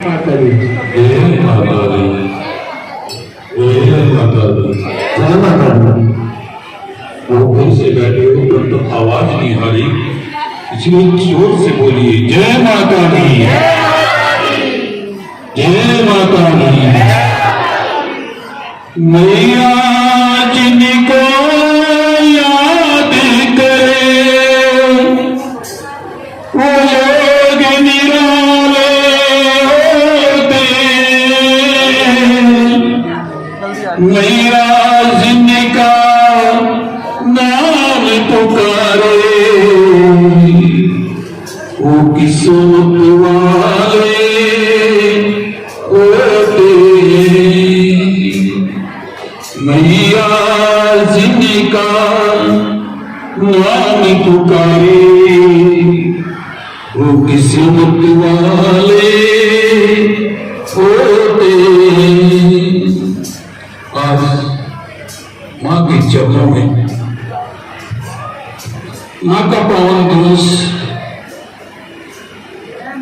माता दी। जय माता दी। जय माता दी। जय माता दी। वो फिर से बैठे हो पर तो आवाज नहीं आ रही, इसलिए जोर से बोलिए जय माता दी। जय माता दी। मैया जिनको याद करे वो लोग निराले होते। मैया जिनका नाम पुकारे वो किस्मत वाले होते। मैया जिनका नाम पुकारे वो किस्मत वाले होते। आज माँ के चरणों में माँ का पावन दिवस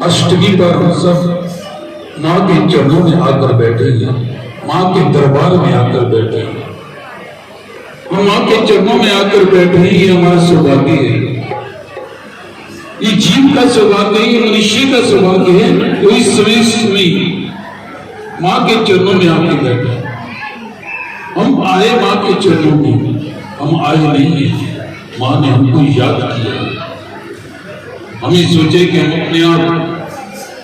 अष्टमी पर हम सब माँ के चरणों में आकर बैठे हैं, माँ के दरबार में आकर बैठे हैं। हम माँ के चरणों में आकर बैठे हैं, ये हमारा सौभाग्य है। ये जीव का सौभाग्य है, ये मनुष्य का सौभाग्य है तो इस समय माँ के चरणों में आकर बैठे हैं। हम आए माँ के चरणों में, हम आए नहीं है, माँ ने हमको याद किया। हम ये सोचे कि हम अपने आप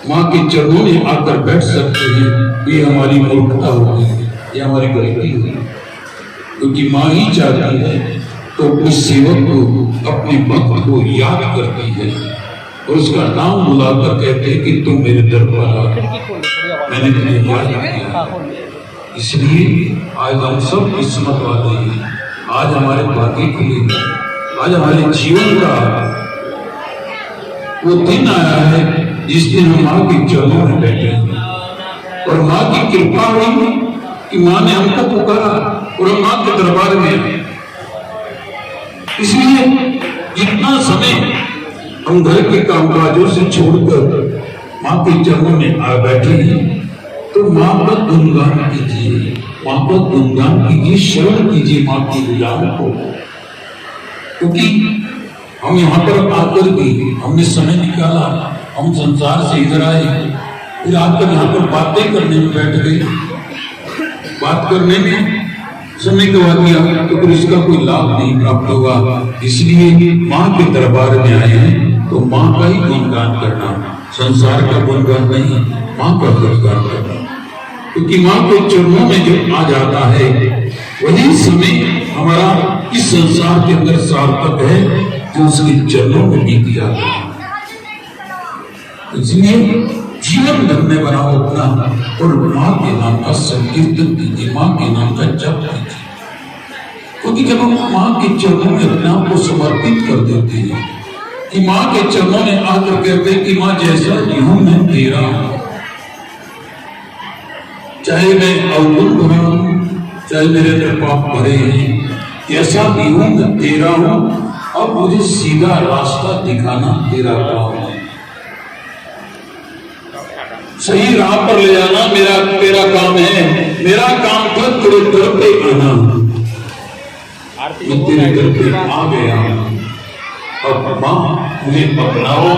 माँ के चरणों में आकर बैठ सकते हैं, ये हमारी मूर्खता होगी, ये हमारी गलती होगी। क्योंकि माँ ही चाहती है तो अपने सेवक को, अपने भक्त को याद करती है और उसका नाम बुलाकर कहते हैं कि तुम मेरे दर पर आ, मैंने तुम्हें याद किया। इसलिए आज हम सब किस्मत वाले हैं। आज हमारे भाग्य खुले, आज हमारे जीवन का वो दिन आया है जिस दिन हम माँ के चरणों में बैठे हैं और माँ की कृपा हुई कि माँ ने हमको पुकारा और हम माँ के दरबार में आए। इसलिए जितना समय हम घर के कामकाजों से छोड़कर माँ के चरणों में आ बैठे हैं तो माँ का गुणगान कीजिए, माँ का गुणगान कीजिए, श्रवण कीजिए माँ की लीलाओं को। क्योंकि हम यहाँ पर आकर भी हमने समय निकाला, हम संसार से इधर आए, फिर आकर यहाँ पर बातें करने में बैठ गए। बात करने में समय गवा दिया तो फिर इसका कोई लाभ नहीं प्राप्त होगा। इसलिए माँ के दरबार में आए हैं तो माँ का ही गुणगान करना, संसार का गुणगान नहीं, माँ का गुणगान करना। क्योंकि माँ के चरणों में जो आ जाता है वही समय हमारा इस संसार के अंदर सार्थक है जो उसके चरणों में बीत जाता है। इसलिए जीवन धन्य बनाओ अपना और माँ के नाम का संकीर्तन कीजिए, माँ के नाम का जप कीजिए। क्योंकि जब हम माँ के चरणों में अपने आप को समर्पित कर देते हैं कि माँ के चरणों में आकर कहते हैं कि माँ जैसा हूं मैं तेरा हूं, चाहे मैं अवगुण भरा हूं, चाहे मेरे अंदर पाप भरे हैं, कैसा भी हूं मैं तेरा हूं, अब मुझे सीधा रास्ता दिखाना तेरा काम है। सही राह पर ले जाना मेरा तेरा काम है। मेरा काम था तेरे दर पे आना, मैं तेरे दर पे आ गया। अब माँ मुझे अपनाओ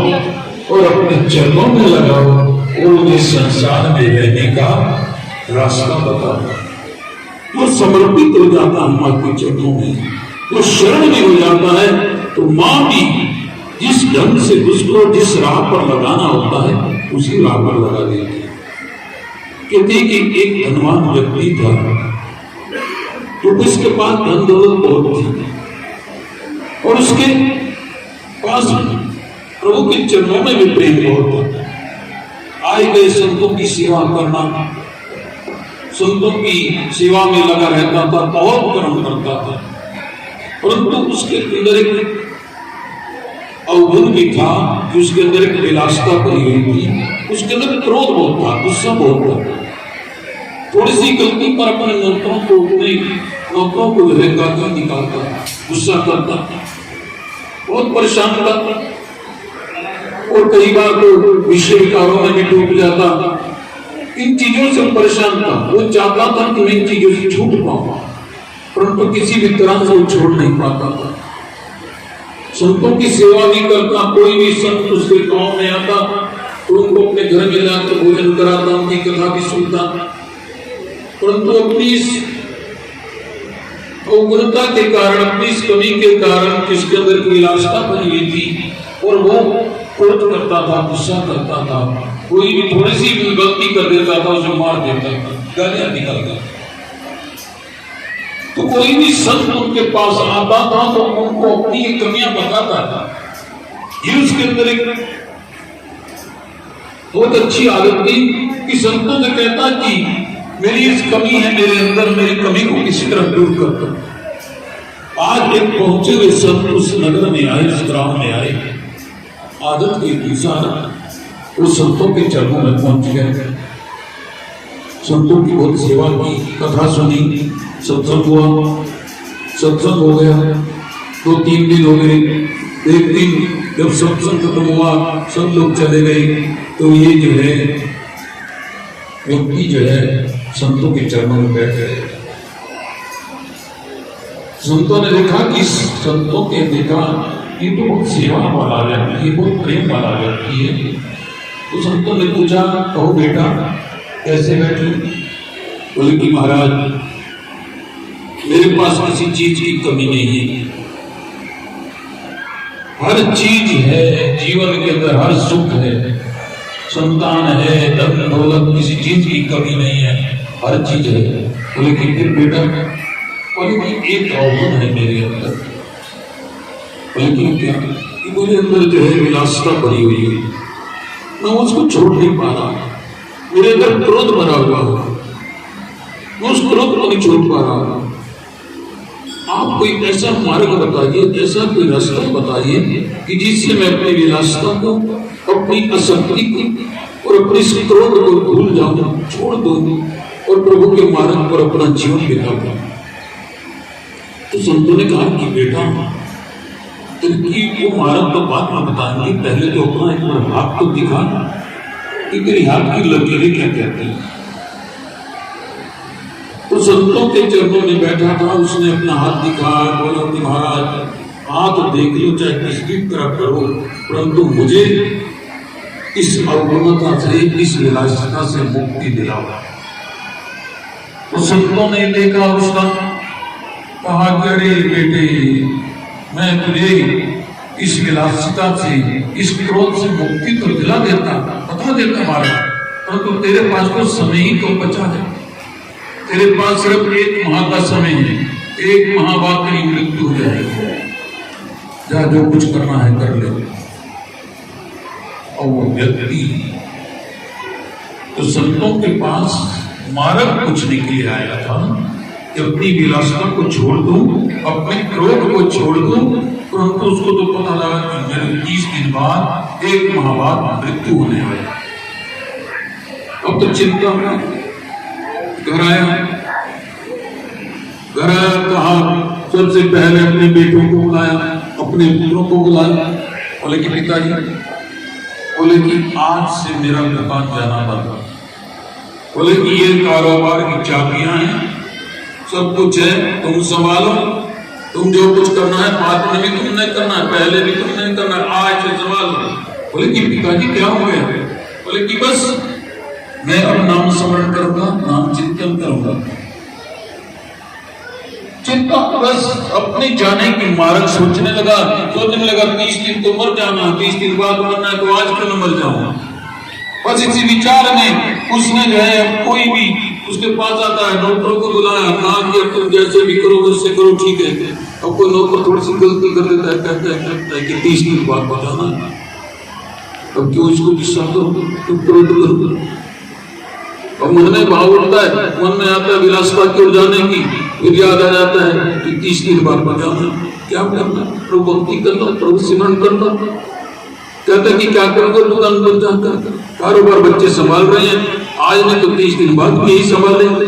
और अपने चरणों में लगाओ और मुझे संसार में रहने का रास्ता बताओ। वो समर्पित हो जाता है माँ के चरणों में, वो शरण में हो जाता है तो माँ भी जिस ढंग से उसको जिस राह पर लगाना होता है उसी राह पर लगा देती है। कहते हैं कि एक धनवान व्यक्ति था तो उसके पास धन दौलत बहुत थी और उसके पास प्रभु के चरणों में भी प्रेम बहुत था। आए गए संतों की सेवा करना, संतों की सेवा में लगा रहता था, बहुत कर्म करता था। परंतु उसके अंदर एक अवगुण भी था कि उसके अंदर एक विलासिता भरी हुई थी, उसके अंदर क्रोध बहुत था, गुस्सा बहुत था। थोड़ी सी गलती पर अपने नौकरों को गाता निकालता, गुस्सा करता, बहुत परेशान करता और कई बार तो विषय विकारों में भी डूब जाता इन चीजों से परेशान था। वो चाहता था कि मैं इन चीजों से छूट पाऊं, परंतु किसी भी तरह से वो छोड़ नहीं पाता था। संतों की सेवा भी करता, कोई भी संत उसके गांव में आता तो उनको अपने घर में लाकर भोजन कराता, उनकी कथा भी सुनता, परंतु अपनी इस उग्रता के कारण, अपनी इस कमी के कारण जिसके अंदर की विलासिता बनी हुई थी, और वो क्रोध करता था, गुस्सा करता था, कोई भी थोड़ी सी भी गलती कर देता था उसे मार देता था, गालियां निकालता था। तो कोई भी संत उनके पास आता था तो उनको अपनी ये कमियां बताता था। ये उसके अंदर एक बहुत अच्छी आदत थी कि संतों से कहता कि मेरी इस कमी है मेरे अंदर, मेरी कमी को किसी तरह दूर कर दो। आज एक पहुंचे हुए संत उस नगर में आए, उस ग्राम में आए, आदत के अनुसार वो संतों के चरणों में पहुंच गए, संतों की बहुत सेवा की, कथा सुनी, सत्संग हुआ, सत्संग हो गया, 2-3 दिन हो गए। एक दिन जब सत्संग खत्म हुआ, सब लोग चले गए, तो ये जो है व्यक्ति जो है संतों के चरणों में बैठ गए। संतों ने देखा कि संतों के देखा ये तो बहुत सेवा वाला व्यक्ति, ये बहुत प्रेम वाला व्यक्ति है। तो संतों ने पूछा, कहो बेटा कैसे बैठे? बोले कि महाराज मेरे पास किसी चीज की कमी नहीं है, हर चीज है जीवन के अंदर, हर सुख है, संतान है, धन दौलत, किसी चीज की कमी नहीं है, हर चीज है। बोले कि फिर बेटा? बोले कि एक अवगुण है मेरे अंदर। बोले कि क्या? मेरे अंदर जो है विलासिता भरी हुई है, मैं उसको छोड़ नहीं पा रहा, मेरे अंदर क्रोध भरा हुआ है, मैं उस क्रोध को नहीं छोड़ पा रहा। आप कोई ऐसा मार्ग बताइए, ऐसा कोई रास्ता बताइए कि जिससे मैं अपनी विलासिता को, अपनी असक्ति को और अपने क्रोध को भूल जाऊं, छोड़ दूं और प्रभु के मार्ग पर अपना जीवन बिता पाऊं। तो संतों ने कहा कि बेटा इनकी वो मार्ग तो बाद में बताएंगे, पहले तो अपना एक बार हाथ तो दिखा कि तेरी हाथ की लकीरें क्या कहती है। तो संतों के चरणों में बैठा था, उसने अपना हाथ दिखाया, बोला कि महाराज हाथ देख लो चाहे किस भी तरह करो, परंतु मुझे इस अवगुणता से, इस विलासिता से मुक्ति दिलाओ। तो संतों ने देखा उसका, कहा कि अरे बेटे मैं तुझे इस विलासिता से, इस क्रोध से मुक्ति तो दिला देता, बता देता महाराज, परंतु तेरे पास तो समय ही तो बचा है, तेरे पास सिर्फ 1 माह का समय है, 1 माह बाद तेरी मृत्यु हो जाएगी, जा जो कुछ करना है कर ले। और वो व्यक्ति तो संतों के पास मार्ग पूछने के लिए आया था कि अपनी विलासिता को छोड़ दूं, अपने क्रोध को छोड़ दूं, परंतु उसको तो पता लगा कि मेरे 30 दिन बाद, 1 माह बाद मृत्यु होने वाली। अब तो चिंता में घर आया, कहा सबसे पहले अपने बेटों को बुलाया, अपने पुत्रों को बुलाया। बोले कि पिताजी, बोले कि आज से मेरा दुकान जाना बंद। बोले कि ये कारोबार की चाबियां हैं, सब कुछ है, तुम संभालो, तुम जो कुछ करना है बाद में भी तुमने करना है, पहले भी तुमने करना है, आज से संभालो। बोले कि पिताजी क्या हो गया? बोले कि बस मैं अब नाम स्मरण करूंगा, नाम चिंतन करूंगा, चिंता बस अपने जाने की मार्ग सोचने लगा 30 दिन तो मर जाना, 30 दिन बाद मरना है, तो आज क्यों न मर जाऊं। बस इसी विचार में उसने जो है कोई भी उसके पास आता है, डॉक्टर को बुलाया, कहा कि अब तुम जैसे भी करो वैसे करो, ठीक है। अब कोई नौकर थोड़ी सी गलती कर देता है, कहता है कि 30 दिन बाद बताना, अब क्यों इसको गुस्सा करो, तुम क्रोध करो। और मन में भाव उठता है, मन में आता है विलासिता की ओर जाने की, फिर याद आ जाता है कि 30 दिन बाद बचाना, क्या करना, प्रभु भक्ति करना, प्रभु सिमरन करना। कहता है कि क्या करोगे, दुकान बन जाता, कारोबार बच्चे संभाल रहे हैं, आज नहीं तो 30 दिन बाद भी यही संभालेंगे।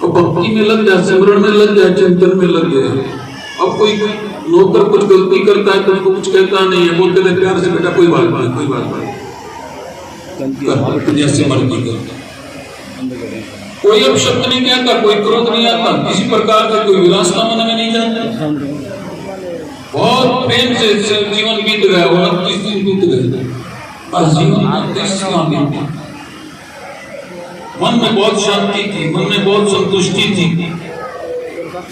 और भक्ति में लग जाए, सिमरन में लग जाए, चिंतन में लग जाए। अब कोई नौकर कुछ गलती करता है तो उसको कुछ कहता नहीं है, बोलते हैं प्यार से बेटा कोई बात नहीं, कोई बात नहीं, कर जैसे मर्जी कर। कोई अब शब्द नहीं कहता, कोई क्रोध नहीं आता, किसी प्रकार का कोई विलासता मन में नहीं जाता। बहुत प्रेम से जीवन बीत गया, 29 दिन बीत गए और जीवन मन में बहुत शांति थी, मन में बहुत संतुष्टि थी,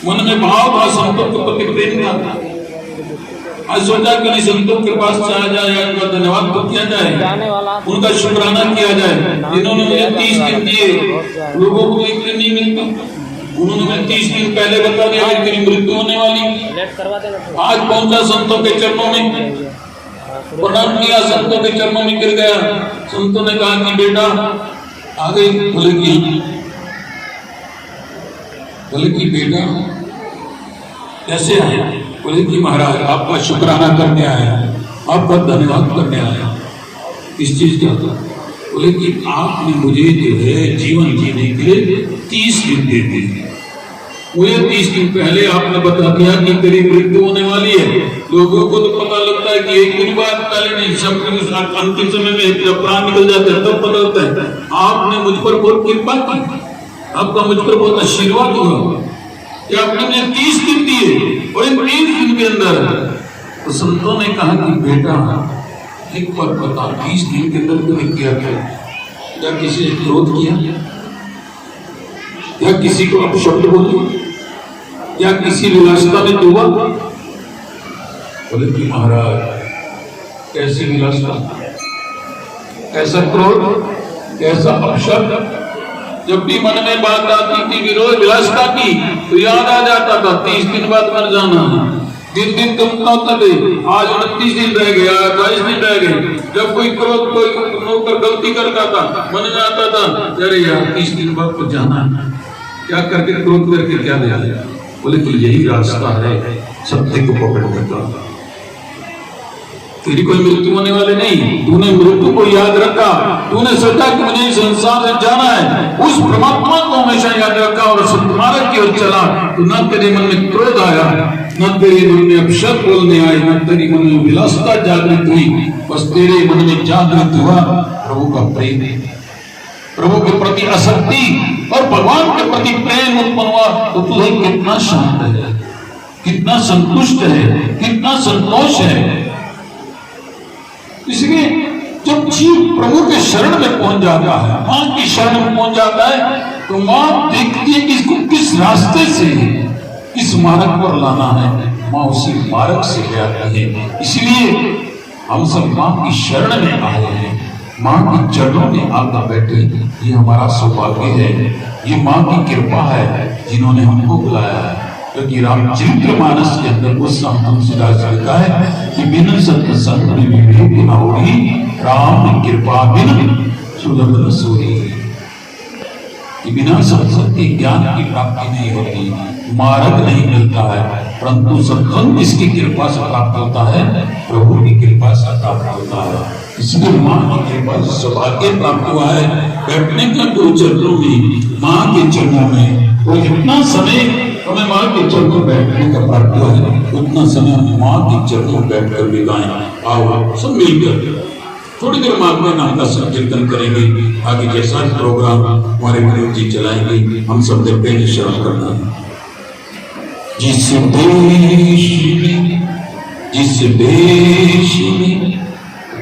मन में भाव था, संतों के प्रति प्रेम था। आज सोचा कि नहीं संतों के पास चला जाए, उनका धन्यवाद तो किया जाए, उनका शुक्राना किया जाए। इन्होंने मुझे 30 दिन दिए, लोगों को एक दिन नहीं मिलता। उन्होंने मुझे 30 दिन पहले बता दिया कि तेरी मृत्यु होने वाली। आज पहुंचा संतों के चरणों में, प्रणाम किया, संतों के चरणों में गिर गया। संतों ने कहा कि बेटा आ गई। बोले कि बेटा कैसे आए? बोले कि महाराज आपका शुक्राना करने आया, आपका धन्यवाद करने आया। इस चीज का बोले कि आपने मुझे जो है जीवन जीने के लिए 30 दिन दे दिए। मुझे 30 दिन पहले आपने बता दिया कि तेरी मृत्यु होने वाली है। लोगों को तो पता लगता है कि एक दिन बाद, पहले नहीं, सब अंतिम समय में जब प्राण निकल जाते हैं तब पता लगता है। आपने मुझ पर बहुत कृपा की, आपका मुझ पर बहुत आशीर्वाद हुआ कि आपने मुझे 30 दिन दिए और इन 30 दिन के अंदर तो संतों ने कहा कि बेटा एक बार बता, 30 दिन के अंदर तुमने क्या किया? क्या किसी ने क्रोध किया, या किसी को अपशब्द बोले, या किसी विलासिता में डूबा? बोले कि महाराज कैसी विलासिता, कैसा क्रोध, कैसा अपशब्द? जब भी मन में बात आती थी विरोध विलासिता की तो याद आ जाता था 30 दिन बाद मर जाना। दिन दिन कम होता थे, आज 29 दिन रह गया, 22 दिन रह गए। जब कोई क्रोध, कोई नौकर गलती करता था, मन में आता था अरे यार 30 दिन बाद तो जाना है, क्या करके क्रोध करके क्या ले आया? बोले तो यही रास्ता है सत्य को पकड़ने का। तेरी कोई मृत्यु होने वाले नहीं, तूने मृत्यु को याद रखा, तूने सोचा कि मुझे संसार से जाना है, उस परमात्मा को हमेशा याद रखा और सत्मार्ग की ओर चला। तो न तेरे मन में क्रोध आया, न तेरे मन में अपशब्द बोलने आए, न तेरे मन में विलासिता जागृत हुई, बस तेरे मन में जागृत हुआ प्रभु का प्रेम, प्रभु के प्रति आसक्ति और भगवान के प्रति प्रेम उत्पन्न हुआ। तो तू कितना शांत है, कितना संतुष्ट है, कितना संतोष है। इसलिए जब जीव प्रभु के शरण में पहुंच जाता है, मां की शरण में पहुंच जाता है, तो मां देखती है कि इसको किस रास्ते से, किस मार्ग पर लाना है, मां उसी मार्ग से ले आती है। इसलिए हम सब मां की शरण में आए हैं, मां के चरणों में आकर बैठे। ये हमारा सौभाग्य है, ये मां की कृपा है जिन्होंने हमको बुलाया है। क्योंकि रामचरितमानस के अंदर उस तुलसीदास लिखा है कि बिन सत्संग विवेक न होई, राम कृपा बिन सुलभ न सोई। कि बिना सत्संग के ज्ञान की प्राप्ति नहीं होती, मार्ग नहीं मिलता है, परंतु सत्संग जिसकी कृपा से प्राप्त होता है, प्रभु की कृपा से प्राप्त होता है। इसलिए माँ की कृपा से सौभाग्य प्राप्त हुआ है बैठने का गुरु चरणों में, माँ के चरणों में। और जितना समय हमें माँ के चरणों बैठने का प्राप्त हुआ है, उतना समय हम माँ के चरणों बैठकर बिताएं। आओ सब मिलकर थोड़ी देर माँ का नाम का संकीर्तन करेंगे। आगे जैसा प्रोग्राम हमारे गुरु जी चलाएंगे, हम सब देखते हैं श्रवण करना है। जिस देश में, जिस देश में,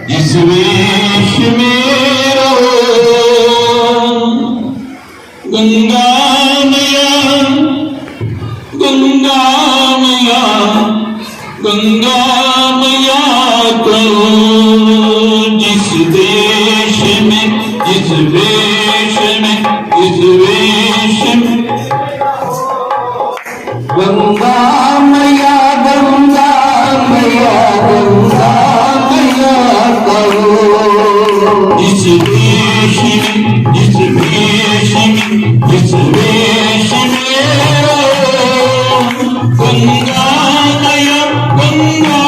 जिस वेश में रहो, गंगा मैया, गंगा मैया, गंगा मैया करो। जिस देश में, जिस वेश में, जिस वेश में, गंगा मैया, गंगा मैया, गंगा मैया करो। जिस देश में, जिस वेश में, जिस वेश में गंगा मैया, गंगा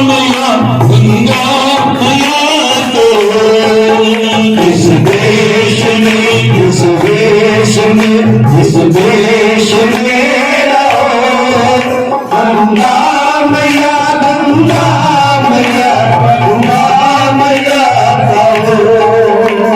मैया, गंगा मैया करो। जिस देश में, जिस वेश में, जिस देश में गंगा मैया, गंगा मैया, गंगा मैया करो।